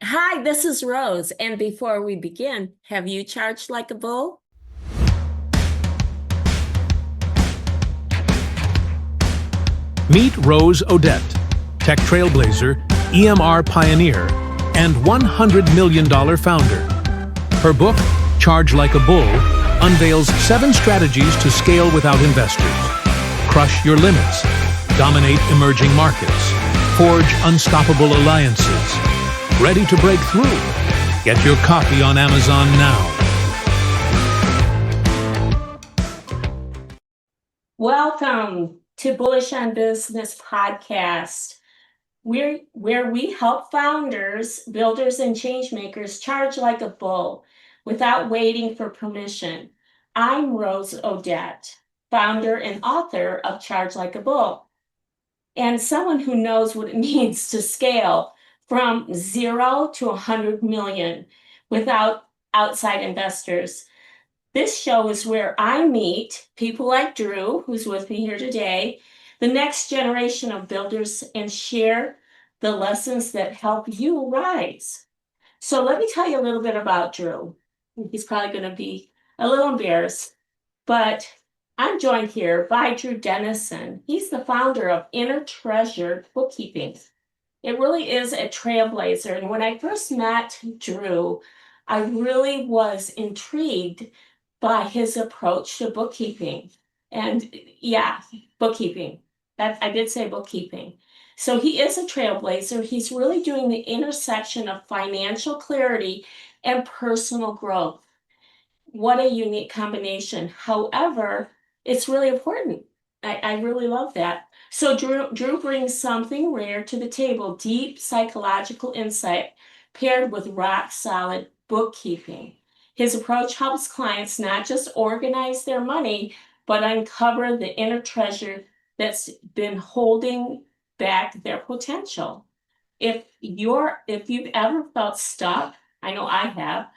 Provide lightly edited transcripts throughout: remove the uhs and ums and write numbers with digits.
Hi, this is Rose. And before we begin, have you charged like a bull? Meet Rose Odette, tech trailblazer, EMR pioneer, and $100 million founder. Her book, Charge Like a Bull, unveils 7 strategies to scale without investors, crush your limits, dominate emerging markets, forge unstoppable alliances. Ready to break through? Get your copy on Amazon now. Welcome to Bullish on Business podcast, where we help founders, builders, and changemakers charge like a bull without waiting for permission. I'm Rose Odette, founder and author of Charge Like a Bull, and someone who knows what it means to scale from 0 to 100 million without outside investors. This show is where I meet people like Drew, who's with me here today, the next generation of builders, and share the lessons that help you rise. So let me tell you a little bit about Drew. He's probably going to be a little embarrassed, but I'm joined here by Drew Denison. He's the founder of Inner Treasure Bookkeeping. It really is a trailblazer. And when I first met Drew, I really was intrigued by his approach to bookkeeping. And yeah, bookkeeping. That I did say bookkeeping. So he is a trailblazer. He's really doing the intersection of financial clarity and personal growth. What a unique combination. However, it's really important. I really love that. So Drew brings something rare to the table, deep psychological insight paired with rock solid bookkeeping. His approach helps clients not just organize their money, but uncover the inner treasure that's been holding back their potential. If you've ever felt stuck, I know I have,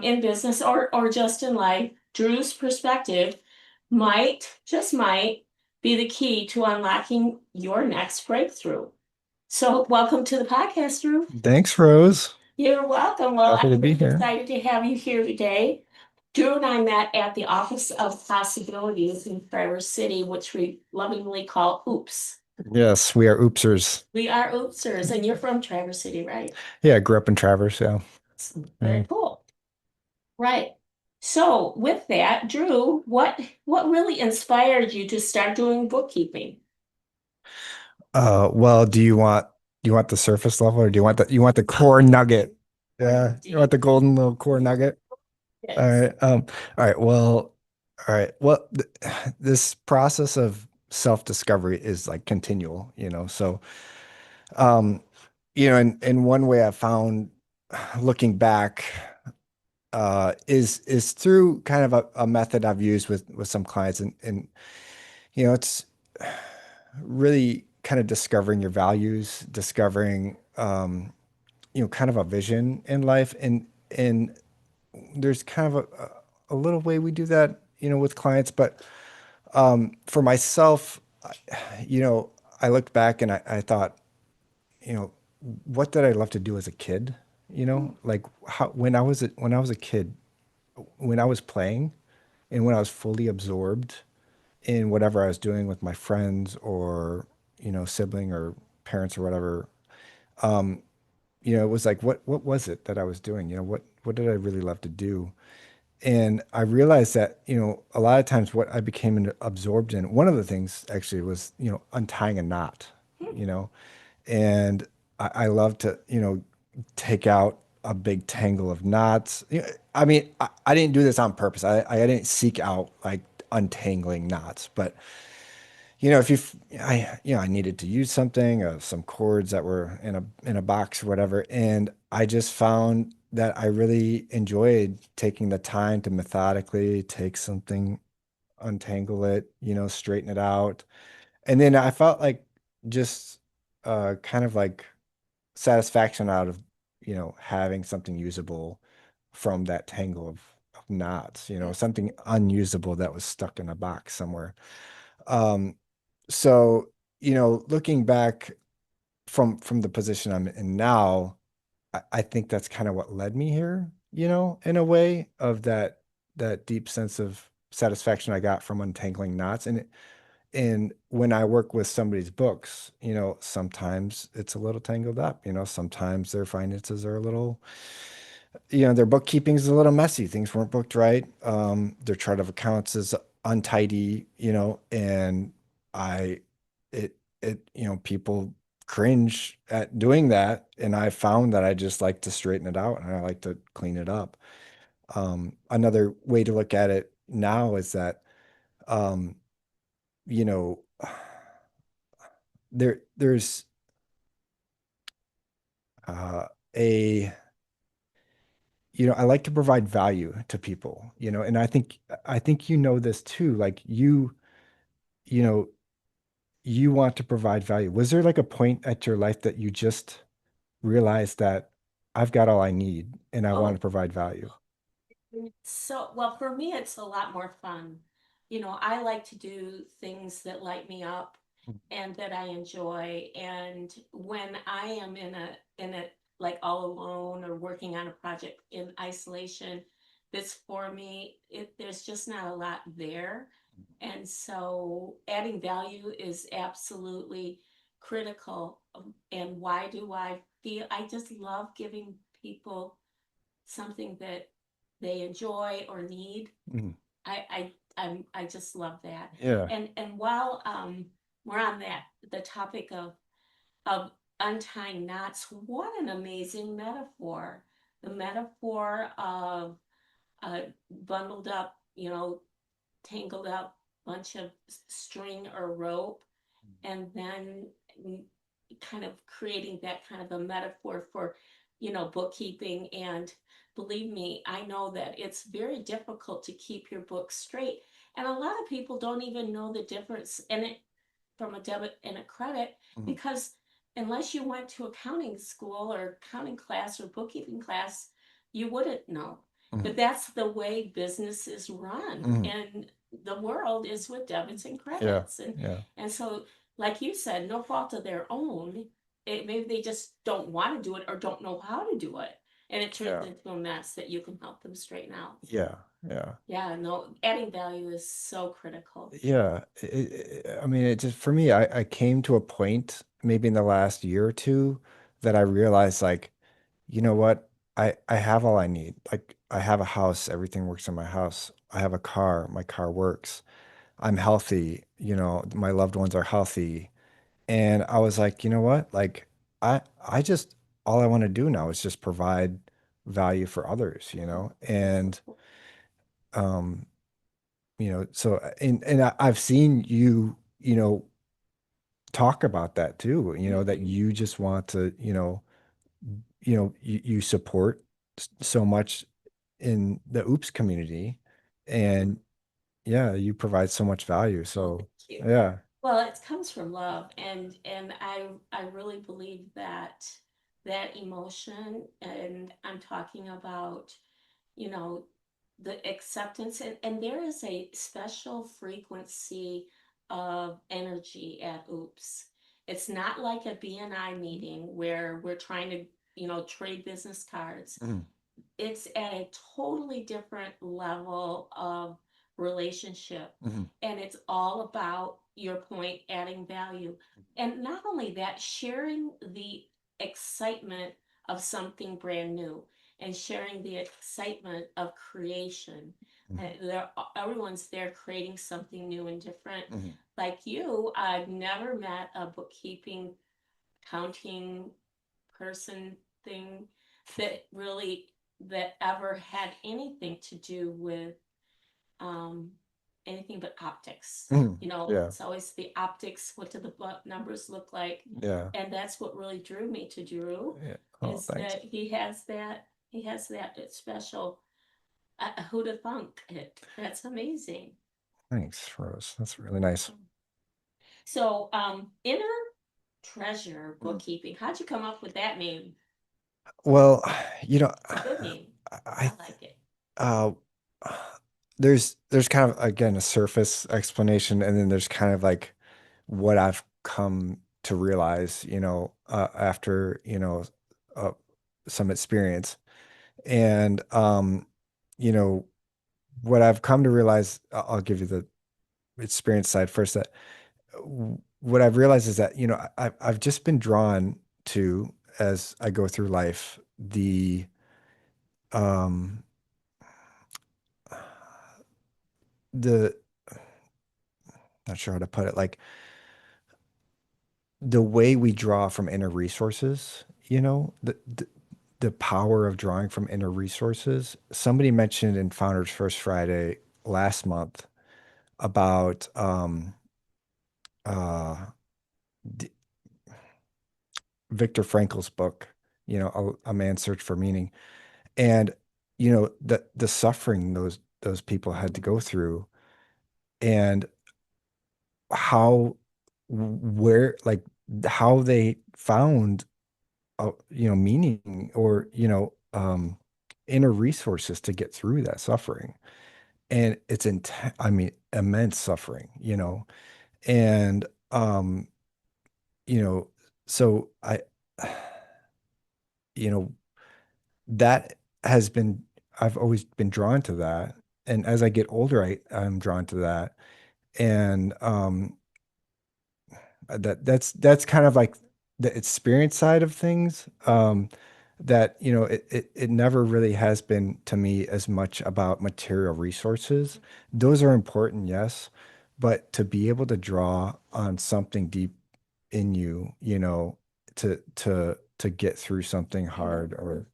in business or just in life, Drew's perspective just might, be the key to unlocking your next breakthrough. So, welcome to the podcast, Drew. Thanks, Rose. You're welcome. Well, Happy to I'm be really here. excited to have you here today. Drew and I met at the Office of Possibilities in Traverse City, which we lovingly call OOPS. Yes, we are oopsers. We are OOPSers, and you're from Traverse City, right? Yeah, I grew up in Traverse, yeah. Very cool. Right. So with that, Drew, what really inspired you to start doing bookkeeping? Well, do you want the surface level or do you want the core nugget? Yeah, you want the golden little core nugget? All Yes. right. All right. Well, all right. Well, this process of self-discovery is like continual, So, um, in one way I found looking back is through kind of a method I've used with some clients and it's really kind of discovering your values, discovering kind of a vision in life and there's kind of a little way we do that, with clients, but for myself, I looked back and I thought, you know, what did I love to do as a kid? Like when I was a kid, when I was playing and when I was fully absorbed in whatever I was doing with my friends or, sibling or parents or whatever, it was like, what was it that I was doing? What did I really love to do? And I realized that, a lot of times what I became absorbed in, one of the things actually was, untying a knot, you know, and I love to, take out a big tangle of knots. I mean, I didn't do this on purpose. I didn't seek out like untangling knots, but if I needed to use something, some cords that were in a box or whatever, and I just found that I really enjoyed taking the time to methodically take something, untangle it, straighten it out, and then I felt like just kind of like satisfaction out of having something usable from that tangle of knots, something unusable that was stuck in a box somewhere. Um, so, looking back from the position I'm in now, I think that's kind of what led me here, in a way of that deep sense of satisfaction I got from untangling knots. And when I work with somebody's books, sometimes it's a little tangled up, sometimes their finances are a little, their bookkeeping is a little messy. Things weren't booked right. Their chart of accounts is untidy, and I, people cringe at doing that. And I found that I just like to straighten it out and I like to clean it up. Another way to look at it now is that, um, you know, there's uh, a I like to provide value to people, and I think this too. Like you know, you want to provide value. Was there like a point at your life that you just realized that I've got all I need and I want Oh, to provide value? so, well, for me, it's a lot more fun. I like to do things that light me up and that I enjoy. And when I am in a like all alone or working on a project in isolation, that's for me, there's just not a lot there. And so adding value is absolutely critical. And why do I just love giving people something that they enjoy or need. Mhm. I just love that. Yeah. And while we're on the topic of untying knots, what an amazing metaphor. The metaphor of a bundled up, tangled up bunch of string or rope, and then kind of creating that kind of a metaphor for bookkeeping. And believe me, I know that it's very difficult to keep your books straight, and a lot of people don't even know the difference in it from a debit and a credit, Mhm. because unless you went to accounting school or accounting class or bookkeeping class, you wouldn't know. Mhm. But that's the way business is run, Mhm. and the world is with debits and Yeah. credits. and Yeah. and so, like you said, no fault of their own. Maybe they just don't want to do it or don't know how to do it, and it turns Yeah. into a mess that you can help them straighten out. Yeah. Yeah. Yeah, no, adding value is so critical. Yeah. I mean, it just for me, I came to a point maybe in the last year or two that I realized like, you know what? I have all I need. Like I have a house, everything works in my house. I have a car, my car works. I'm healthy, my loved ones are healthy. And I was like, you know what? Like I just all I want to do now is just provide value for others, That's so and cool. um, so and I've seen you, talk about that too, that Mhm. you just want to, you support so much in the oops community, and yeah, you provide so much value. Oh, So thank you. yeah. Well, it comes from love, and I really believe that that emotion, and I'm talking about, you know, the acceptance, and there is a special frequency of energy at Oops. It's not like a BNI meeting where we're trying to, trade business cards. Mhm. It's at a totally different level of relationship, Mhm. and it's all about your point, adding value. And not only that, sharing the excitement of something brand new and sharing the excitement of creation. Mhm. Everyone's there creating something new and different. Mhm. Like you, I've never met a bookkeeping, counting person thing that really that ever had anything to do with um anything but optics. Mhm. Yeah. It's always the optics. What do the numbers look like? Yeah. And that's what really drew me to Drew, Yeah. Oh, is thanks. that he has that special, who to thunk it. That's amazing. Thanks, Rose. That's really nice. So, inner treasure Mm. bookkeeping, how'd you come up with that name? Well, you know, It's a good name. I I like it. uh there's kind of again a surface explanation, and then there's kind of like what I've come to realize, after, uh some experience. And you know, what I've come to realize, I'll give you the experience side first, that what I've realized is that, I've just been drawn to, as I go through life, um the not sure how to put it, like the way we draw from inner resources, the power of drawing from inner resources. Somebody mentioned in Founders First Friday last month about uh D- Viktor Frankl's book, A Man's Search for Meaning. And the suffering those people had to go through, and how where like how they found meaning, or inner resources to get through that suffering. And it's I mean, immense suffering, and you know so I you know that has been I've always been drawn to that. And as I get older, I'm drawn to that. And that's kind of like the experience side of things, that it never really has been to me as much about material resources. Those are important, yes, but to be able to draw on something deep in you, to get through something hard, or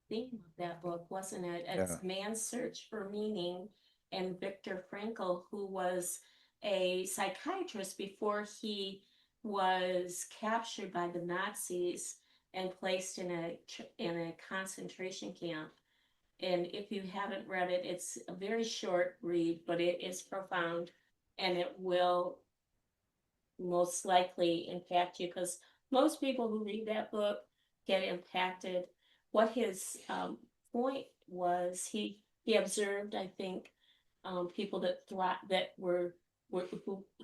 Theme of that book, wasn't it? yeah. It's Man's Search for Meaning, and Viktor Frankl, who was a psychiatrist before he was captured by the Nazis and placed in a concentration camp. And if you haven't read it, it's a very short read, but it is profound, and it will most likely impact you, because most people who read that book get impacted. What his point was, he observed, I think, people that were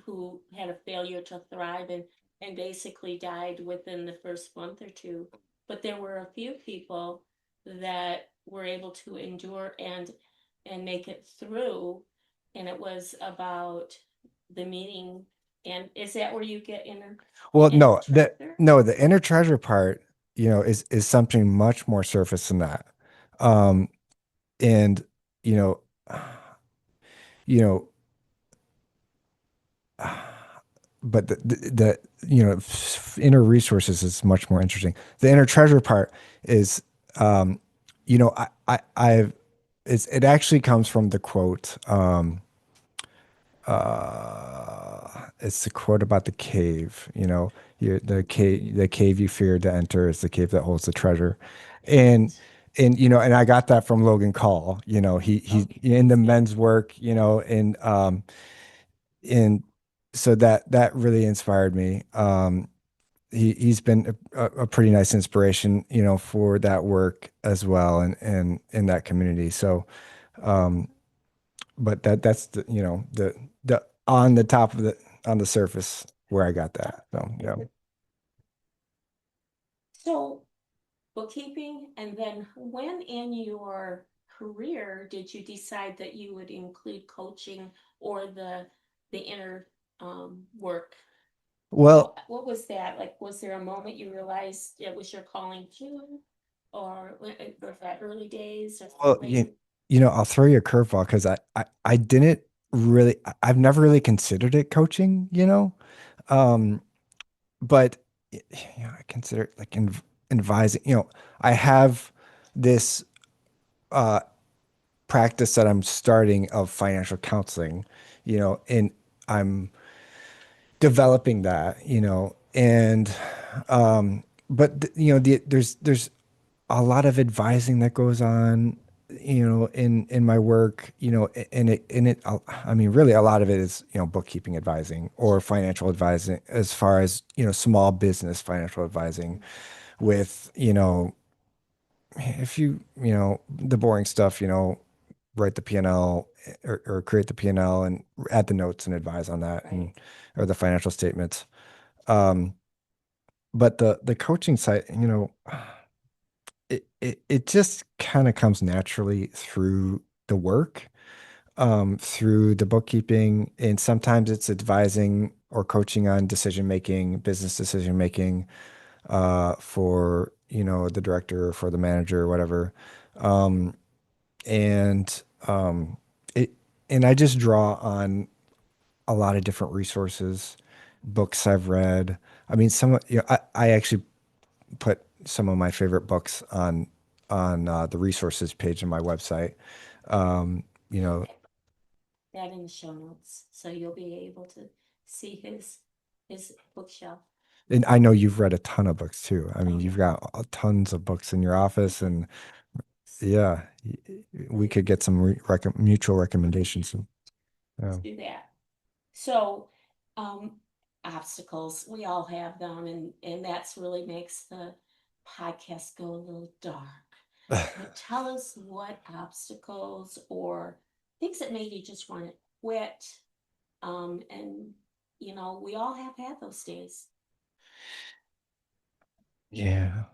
who had a failure to thrive, and basically died within the first month or two. But there were a few people that were able to endure and make it through, and it was about the meaning. And is that where you get Well, inner no, treasure? the inner treasure part, is something much more surface than that. Um, and you know, you know, but inner resources is much more interesting. The inner treasure part is, I've it actually comes from the quote. It's the quote about the cave. The cave you feared to enter is the cave that holds the treasure. And and I got that from Logan Call. He Okay. in the men's work. And so that really inspired me. He's been a pretty nice inspiration, for that work as well, and in that community. So, um, but that's the on the top of on the surface where I got that. So yeah. So bookkeeping, and then when in your career did you decide that you would include coaching or the inner work? Well, What was that? Like, was there a moment you realized it was your calling too? Or was that early days or well, later? I'll throw you a curveball, because I didn't really, I've never really considered it coaching, um, but I consider it like advising. I have this uh practice that I'm starting of financial counseling, and I'm developing that, and but there's a lot of advising that goes on, in my work, I mean, really a lot of it is, bookkeeping advising or financial advising, as far as, small business financial advising with, if the boring stuff, write the P&L, or create the P&L and add the notes and advise on that, and or the financial statements. Um, but the coaching side, it just kind of comes naturally through the work, through the bookkeeping, and sometimes it's advising or coaching on decision making, business decision making, for, the director or for the manager or whatever. Um, and it and I just draw on a lot of different resources, books I've read. I mean, I actually put some of my favorite books on the resources page on my website. You know, That in the show notes, so you'll be able to see his bookshelf. and I know you've read a ton of books too. I mean, Oh, you've got tons of books in your office, and yeah, we could get some mutual recommendations. let's Yeah. do that. So, um, obstacles, we all have them, and that's really makes the podcast go a little dark. But tell us what obstacles or things that made you just want to quit. And we all have had those days. Yeah.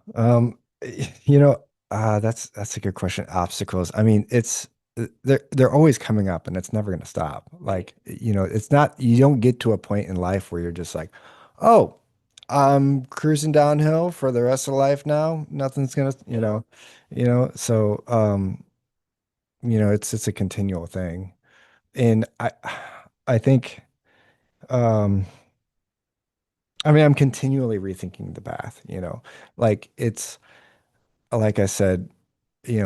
You know, that's a good question. Obstacles. I mean, they're always coming up and it's never going to stop. Like, it's not, you don't get to a point in life where you're just like, oh, I'm cruising downhill for the rest of life now. Nothing's gonna, so it's a continual thing. And I think um I mean, I'm continually rethinking the path, like like I said,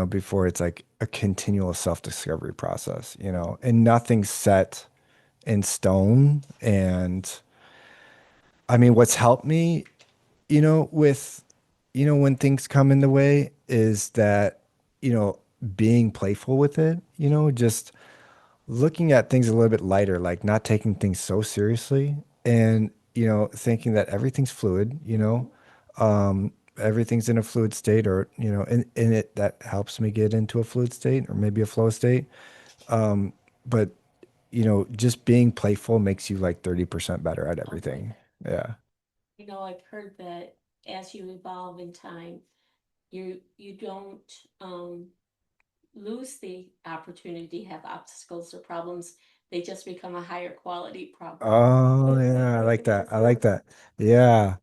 before, it's like a continual self-discovery process, and nothing's set in stone. And I mean, what's helped me, with, when things come in the way is that, being playful with it, just looking at things a little bit lighter, like not taking things so seriously, and, thinking that everything's fluid, everything's in a fluid state, or, and that helps me get into a fluid state or maybe a flow state. But, just being playful makes you like 30% better at everything. Yeah. I've heard that as you evolve in time, you don't lose the opportunity to have obstacles or problems. They just become a higher quality problem. Oh, yeah. I like that. I like that. Yeah.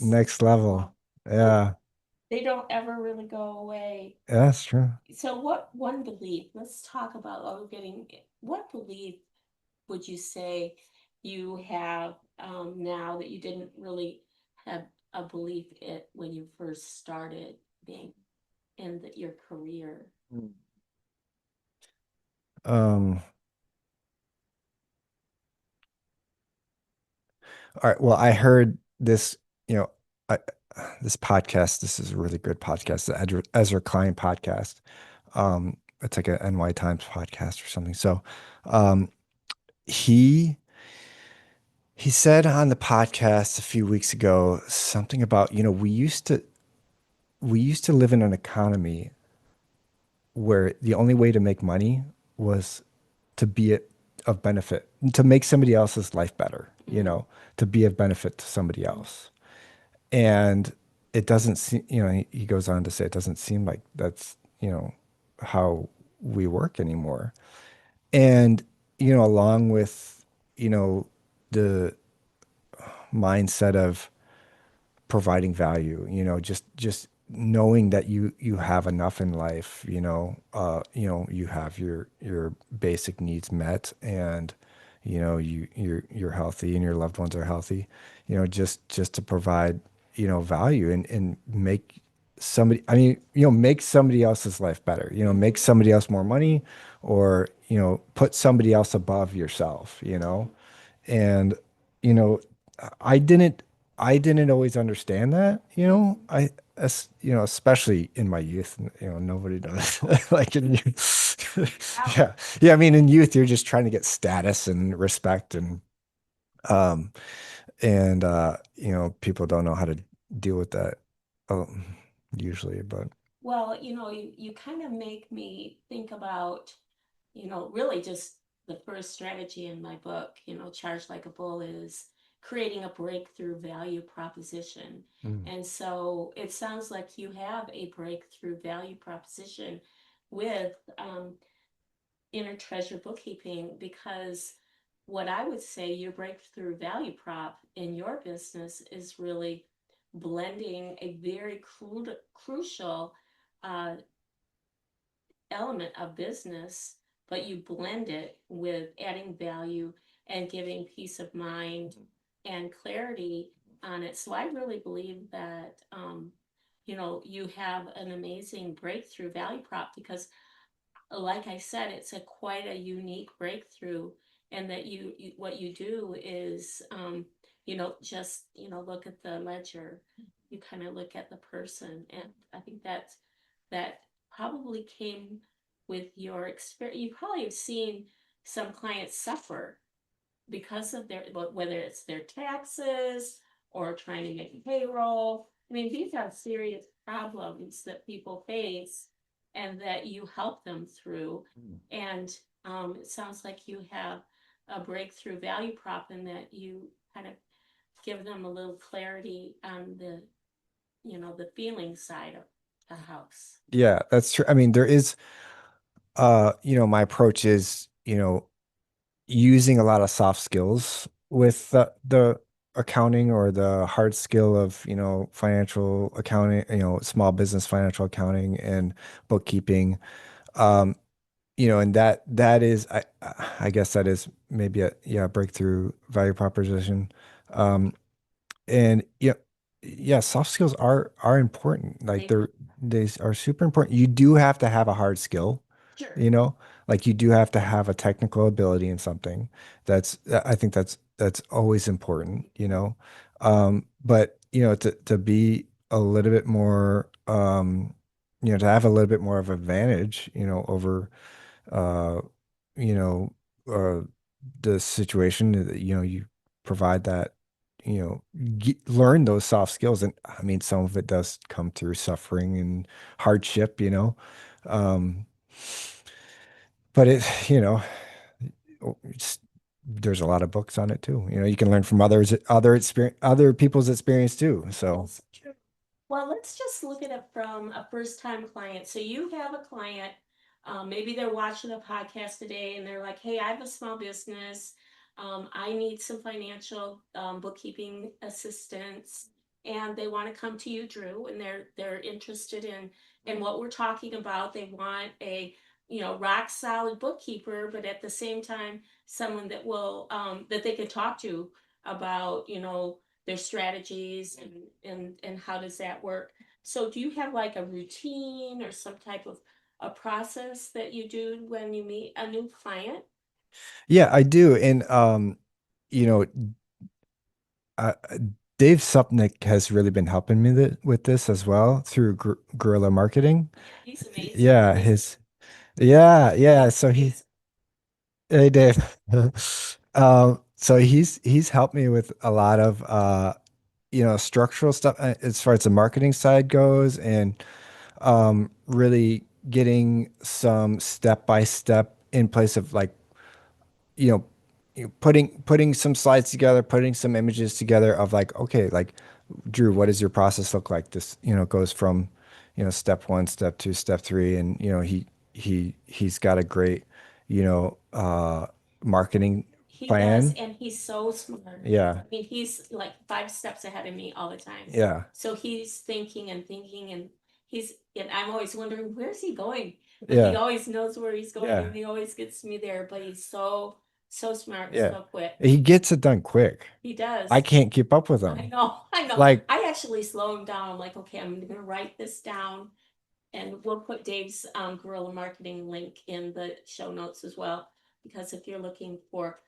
Next level. But Yeah. they don't ever really go away. Yeah, that's true. So what one belief, let's talk about what belief would you say you have now that you didn't really have a belief it when you first started being in your career? Um, all right. Well, I heard this, you know, I, this podcast. This is a really good podcast, the Ezra Klein podcast. It's like a NY Times podcast or something. So, um, he he said on the podcast a few weeks ago something about, we used to live in an economy where the only way to make money was to be of benefit, to make somebody else's life better, to be of benefit to somebody else. And it doesn't seem, he goes on to say, it doesn't seem like that's, how we work anymore. And, along with, the mindset of providing value, just knowing that you have enough in life, you have your basic needs met, and you're healthy and your loved ones are healthy, just to provide, value, and make somebody, I mean, make somebody else's life better, make somebody else more money, or, put somebody else above yourself, and, you know, I didn't I didn't always understand that, especially in my youth, nobody does. Like in youth. Yeah. Yeah, I mean, in youth you're just trying to get status and respect, um people don't know how to deal with that, um, usually, but Well, you kind of make me think about, really just the first strategy in my book, charge like a bull is creating a breakthrough value proposition. And so it sounds like you have a breakthrough value proposition with Inner Treasure Bookkeeping, because what I would say your breakthrough value prop in your business is really blending a very crucial element of business, but you blend it with adding value and giving peace of mind and clarity on it. So I really believe that, you have an amazing breakthrough value prop, because like I said, it's quite a unique breakthrough, and that what you do is, just, look at the ledger, you kind of look at the person. And I think that probably came with your experience. You probably have seen some clients suffer because of whether it's their taxes or trying to make payroll. I mean, these are serious problems that people face and that you help them through. And it sounds like you have a breakthrough value prop in that you kind of give them a little clarity on the feeling side of the house. Yeah, that's true. I mean, there is, my approach is, using a lot of soft skills with the accounting, or the hard skill of, financial accounting, small business financial accounting and bookkeeping. Um, and that is, I guess that is maybe a breakthrough value proposition. Um, and yeah, soft skills are important. Like they are super important. You do have to have a hard skill, Sure. like you do have to have a technical ability in something. I think that's always important, but to be a little bit more, to have a little bit more of advantage, over, uh, you know, uh, the situation that, you provide that, learn those soft skills. And I mean, some of it does come through suffering and hardship, um, but there's a lot of books on it too. You can learn from other people's experience too. So That's true. Well, let's just look at it from a first-time client. So you have a client, maybe they're watching the podcast today and they're like, hey, I have a small business. I need some financial bookkeeping assistance. And they want to come to you, Drew, and they're interested in what we're talking about. They want a rock solid bookkeeper, but at the same time, someone that will that they can talk to about their strategies and how does that work. So do you have like a routine or some type of a process that you do when you meet a new client? yeah, I do. And you know, uh, Dave Supnick has really been helping me with this as well through guerrilla marketing. Yeah, he's amazing. Yeah, yeah. So hey Dave. So he's helped me with a lot of structural stuff, as far as the marketing side goes, and really getting some step by step in place of, like, you know, putting some slides together, putting some images together of, like, okay, like, Drew, what does your process look like? This, goes from, step one, step two, step three, and he's got a great, marketing He does, plan. and he's so smart. Yeah, I mean, he's like 5 steps ahead of me all the time. yeah, So he's thinking and thinking, and I'm always wondering, where's he going? But he yeah, always knows where he's going, yeah, and he always gets me there. But he's so smart and yeah. so quick. He gets it done quick. He does. I can't keep up with I him. know, I know. Like, I actually slow him down. I'm like, okay, I'm gonna write this down, and we'll put Dave's guerrilla marketing link in the show notes as well. Because if you're looking for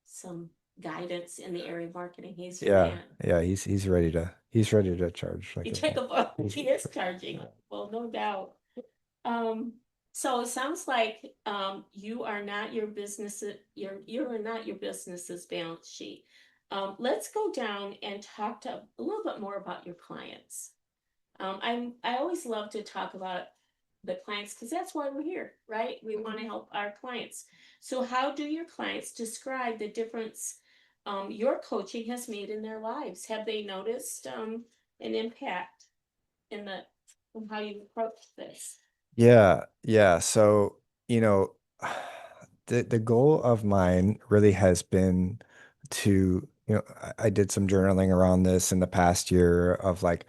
some guidance in the area of marketing, he's your yeah, man. yeah, he's ready to charge. He Like, took a book. He is charging. Well, no doubt. Um, so it sounds like you are not your business. You're not your business's balance sheet. Let's go down and talk to a little bit more about your clients. I always love to talk about the clients because that's why we're here, right? We want to help our clients. So how do your clients describe the difference your coaching has made in their lives. Have they noticed an impact in the in how you approach this? Yeah, yeah. So, you know, the goal of mine really has been to, I did some journaling around this in the past year of like,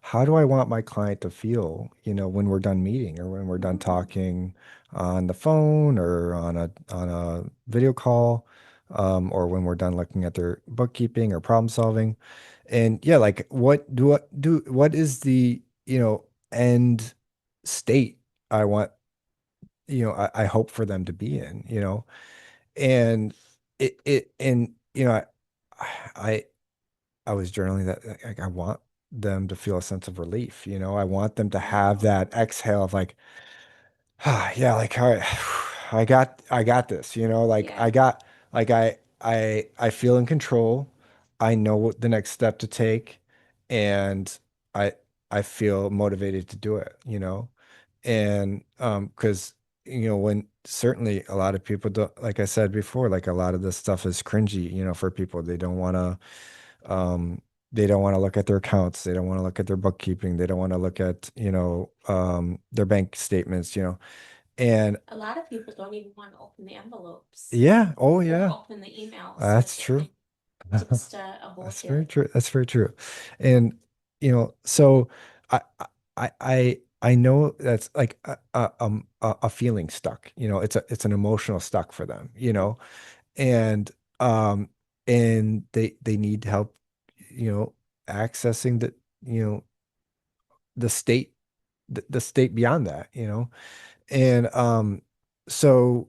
how do I want my client to feel, when we're done meeting or when we're done talking on the phone or on a video call, or when we're done looking at their bookkeeping or problem solving. And yeah, like what is the, end state I want, I hope for them to be in, and I I was journaling that like, I want them to feel a sense of relief, I want them to have that exhale of like, ah, yeah, like all right, I got this, like Yeah. I got like I feel in control. I know what the next step to take, and I I feel motivated to do it, and because when certainly a lot of people don't, like I said before, like a lot of this stuff is cringy, for people. Um they don't want to look at their accounts, they don't want to look at their bookkeeping, they don't want to look at, their bank statements, and A lot of people don't even want to open the envelopes yeah, oh or yeah, open the emails that that's they true. think just a That's very bullshit. true. That's very true. And so I I know that's like a feeling stuck. It's an emotional stuck for them, and um and they need help, you know, accessing you know, the state the state beyond that, And so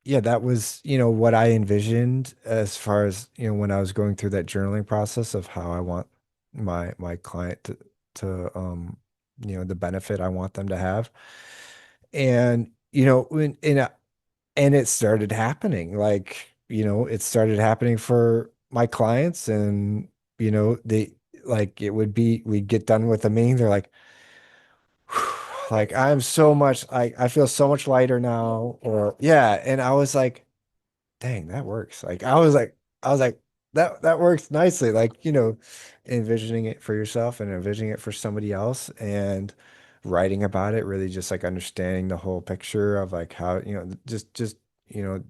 yeah, that was, what I envisioned as far as, when I was going through that journaling process of how I want my client to the benefit I want them to have. And, and it started happening. Like, it started happening for my clients, and, they like it would be we'd get done with a meeting, they're like, like I'm so much like I feel so much lighter now, or yeah. And I was like, dang, that works. Like I was like, that works nicely. Like, envisioning it for yourself and envisioning it for somebody else and writing about it, really just like understanding the whole picture of like how, just, you know,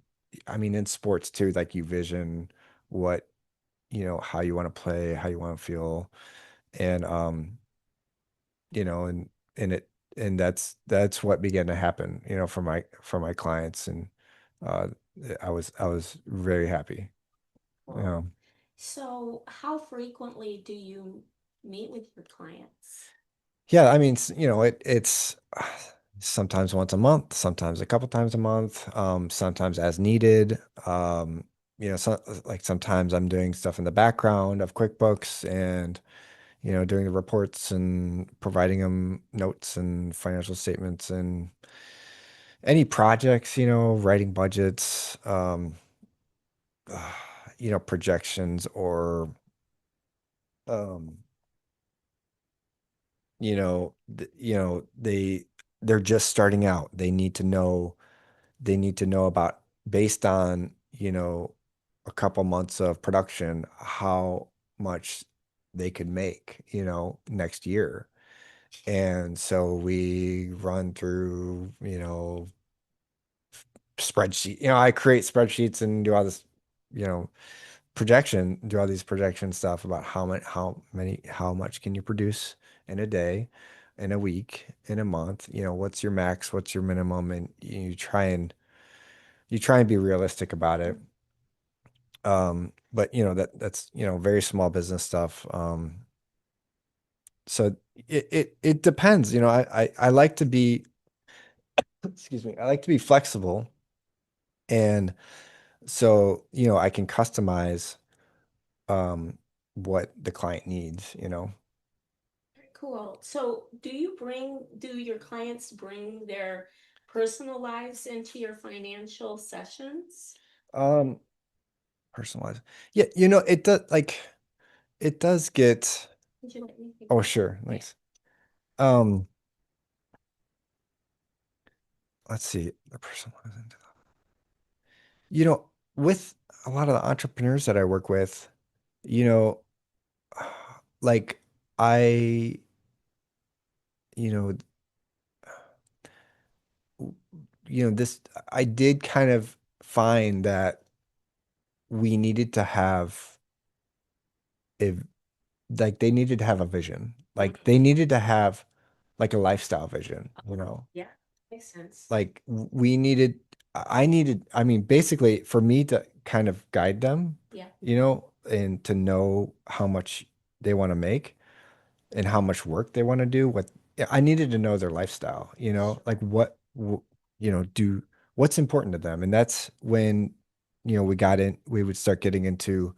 I mean, in sports too, like you vision what, how you want to play, how you want to feel. And and and it and that's what began to happen, for my clients. And uh I was very happy. Well, Yeah. so how frequently do you meet with your clients? Yeah, I mean, it's sometimes once a month, sometimes a couple times a month, sometimes as needed. Like sometimes I'm doing stuff in the background of QuickBooks and, doing the reports and providing them notes and financial statements and any projects, writing budgets, projections, or, um, they're just starting out. They need to know about, based on, a couple months of production, how much they could make, next year. And so we run through, spreadsheet. I create spreadsheets and do all this, you know, do all these projection stuff about how much can you produce in a day, in a week, in a month, what's your max, what's your minimum, and you try and be realistic about it. But that's, very small business stuff. So it depends. I like to be, excuse me, I like to be flexible, and so, I can customize um what the client needs. Cool. So do your clients bring their personal lives into your financial sessions? Um, Personalized. Yeah, it does get, Would you let me take oh that? sure, Yeah. thanks. Um, let's see, the personalized. You know, with a lot of the entrepreneurs that I work with, you know, like I, you know, this I did kind of find that we needed to have a like they needed to have a vision. Like they needed to have like a lifestyle vision, Yeah, makes sense. Like we needed I needed I mean basically for me to kind of guide them, Yeah, and to know how much they want to make and how much work they want to do, what I needed to know their lifestyle, like do what's important to them. And that's when, we would start getting into,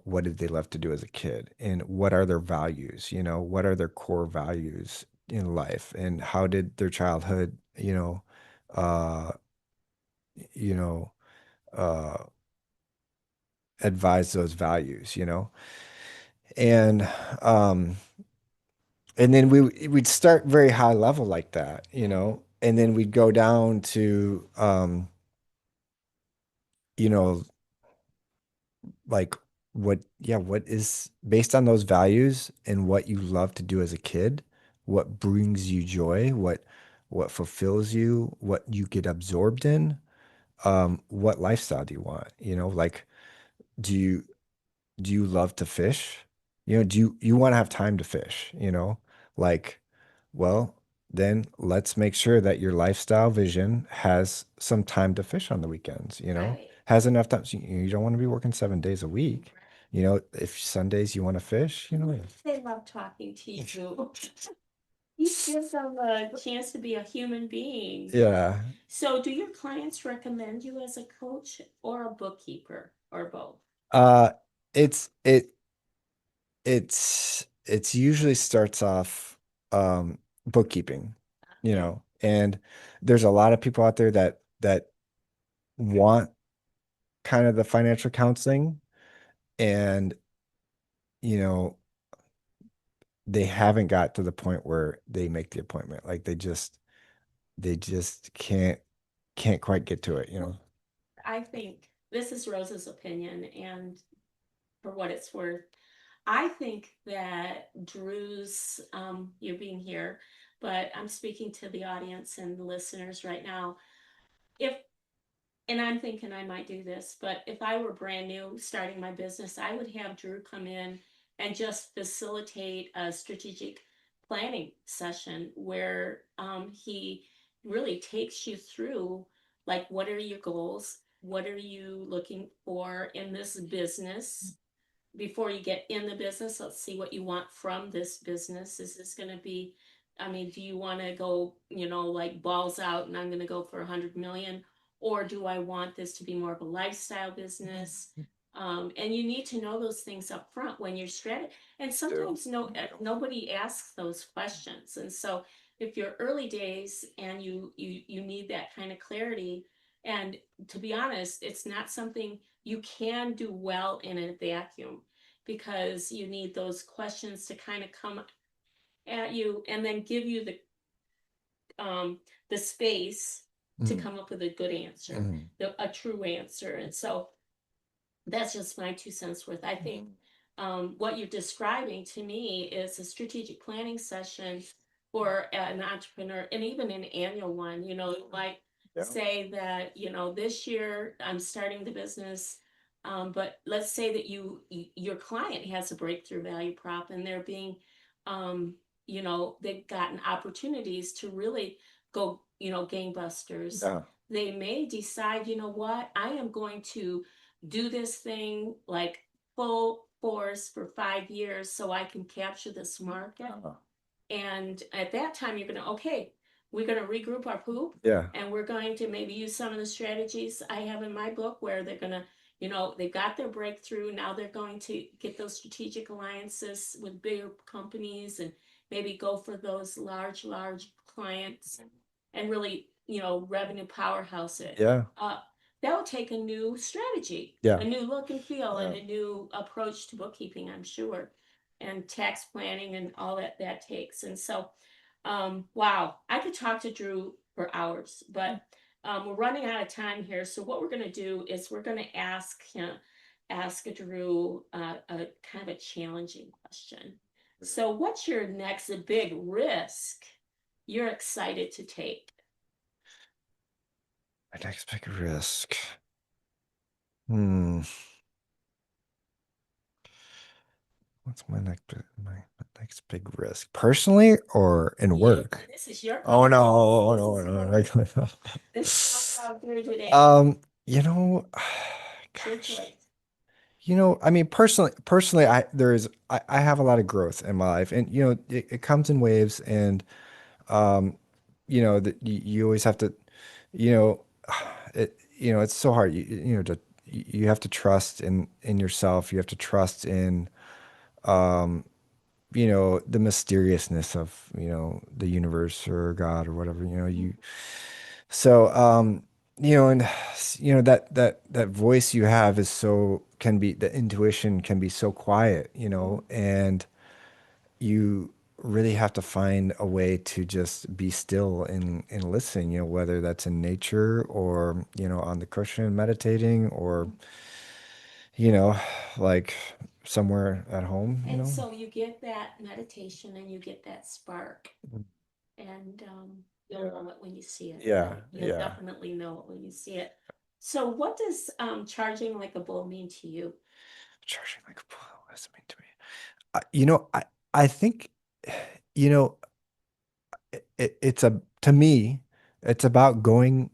what did they love to do as a kid and what are their values, what are their core values in life and how did their childhood, uh, you know, uh, advise those values, and, um, and then we'd start very high level like that, and then we'd go down to, you know, like what is based on those values and what you love to do as a kid, what brings you joy, what fulfills you, what you get absorbed in, what lifestyle do you want? Like do you do you love to fish? Do you want to have time to fish? Like, well, then let's make sure that your lifestyle vision has some time to fish on the weekends, right. has enough time. So you don't want to be working 7 days a week. If Sundays you want to fish, They love talking to you. You give them a chance to be a human being. yeah. So, do your clients recommend you as a coach or a bookkeeper or both? Uh, it's it it's usually starts off bookkeeping, Yeah. and there's a lot of people out there that want kind of the financial counseling and you know they haven't got to the point where they make the appointment. Like they just can't quite get to it. I think this is Rose's opinion, and for what it's worth, I think that Drew's, you being here, but I'm speaking to the audience and the listeners right now. If and I'm thinking I might do this, but if I were brand new starting my business, I would have Drew come in and just facilitate a strategic planning session where he really takes you through like what are your goals? What are you looking for in this business? Before you get in the business, let's see what you want from this business. Is this going to be, I mean, do you want to go, like balls out and I'm going to go for 100 million? Or do I want this to be more of a lifestyle business? And you need to know those things up front when you're strategy. And sometimes nobody asks those questions. And so if you're early days and you need that kind of clarity, and to be honest, it's not something you can do well in a vacuum because you need those questions to kind of come at you and then give you the space to Mhm. come up with a good answer, Mhm. a true answer. And so that's just my 2 cents worth. I think what you're describing to me is a strategic planning session for an entrepreneur, and even an annual one. Like Yeah. say that this year I'm starting the business, but let's say that your client has a breakthrough value prop, and they're being, they've gotten opportunities to really go, gangbusters. Yeah. They may decide, what, I am going to do this thing like full force for 5 years so I can capture this market. And at that time, you're going to, okay, we're going to regroup our poop, Yeah. and we're going to maybe use some of the strategies I have in my book where they're going to, they've got their breakthrough. Now they're going to get those strategic alliances with bigger companies and maybe go for those large clients and really, revenue powerhouse it. Yeah. That will take a new strategy, Yeah. a new look and feel, and Yeah. a new approach to bookkeeping, I'm sure, and tax planning and all that takes. And so, wow, I could talk to Drew for hours, but We're running out of time here, so what we're gonna do is we're gonna ask Drew a kind of a challenging question. So what's your next big risk you're excited to take? My next big risk. Hmm. What's my next big risk? Personally or in Yeah, work? this is your Oh no, oh, podcast. no, no. This is all Drew today. You know, It's your gosh. choice. You know, I mean, personally, I have a lot of growth in my life, and you know, it comes in waves, and um, you know, that you always have to, you know, it's so hard, you know, you have to trust in yourself, you have to trust in, um, you know, the mysteriousness of, you know, the universe or God or whatever, you know, so, you know, and you know that voice you have is so can be the intuition can be so quiet, you know, and you really have to find a way to just be still and listen, you know, whether that's in nature or, you know, on the cushion meditating or, you know, like somewhere at home, you And know. so you get that meditation and you get that spark, and you'll know it when you see it. Yeah, You'll yeah. definitely know it when you see it. So what does charging like a bull mean to you? Charging like a bull, what does it mean to me? You know, I think, you know, it's a to me, it's about going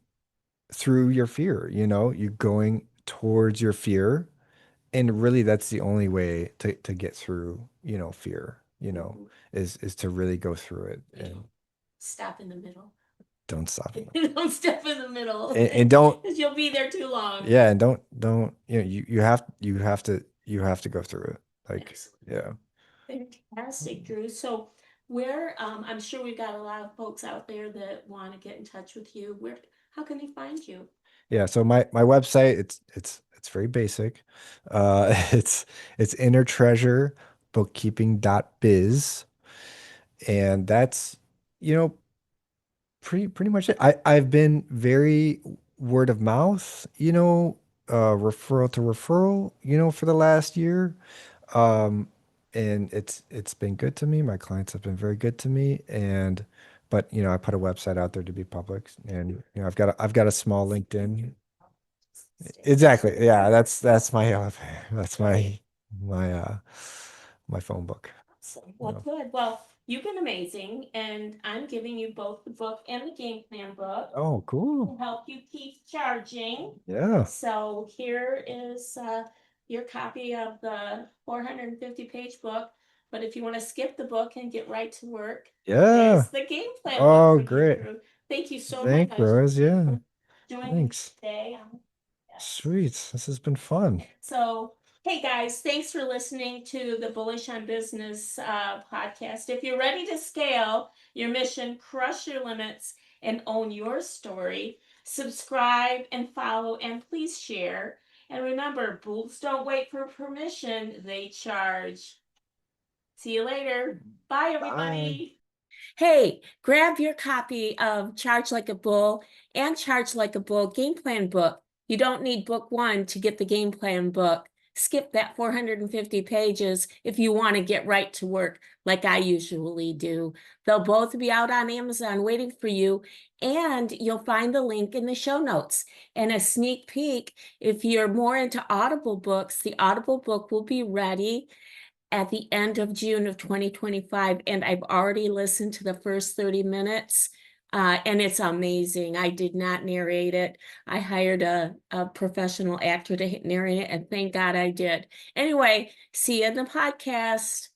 through your fear, you know, you're going towards your fear. And really that's the only way to get through, you know, fear, you know, is to really go through it and Stop in the middle. don't stop. Don't step in the middle. And don't, because you'll be there too long. yeah, and don't, you know, you have to go through it. Like, Absolutely. yeah. Fantastic, Drew. So where I'm sure we've got a lot of folks out there that want to get in touch with you. How can they find you? Yeah, so my website, it's very basic. It's inner treasure bookkeeping.biz, and that's, you know, pretty much it. I've been very word of mouth, you know, referral to referral, you know, for the last year. Um, and it's been good to me. My clients have been very good to me, and but you know, I put a website out there to be public, and you know, I've got a small LinkedIn. Exactly. Yeah, that's my that's my my phone book. Awesome. Well, Yeah. good. Well, you've been amazing, and I'm giving you both the book and the game plan book Oh, to cool. help you keep charging. Yeah. So here is your copy of the 450-page book. But if you want to skip the book and get right to work, Yeah. there's the game plan book Oh, for you, great. Drew. Thank you so much. Thank Rose. Yeah. Joining Thanks. today. Yes. Sweet. This has been fun. So, hey guys, thanks for listening to the Bullish on Business podcast. If you're ready to scale your mission, crush your limits, and own your story, subscribe and follow, and please share. And remember, bulls don't wait for permission, they charge. See you later. Bye, everybody. Hey, grab your copy of Charge Like a Bull and Charge Like a Bull game plan book. You don't need book one to get the game plan book. Skip that 450 pages if you want to get right to work like I usually do. They'll both be out on Amazon waiting for you, and you'll find the link in the show notes. And a sneak peek, if you're more into Audible books, the Audible book will be ready at the end of June of 2025, and I've already listened to the first 30 minutes, and it's amazing. I did not narrate it. I hired a professional actor to narrate it, and thank God I did. Anyway, see you in the podcast.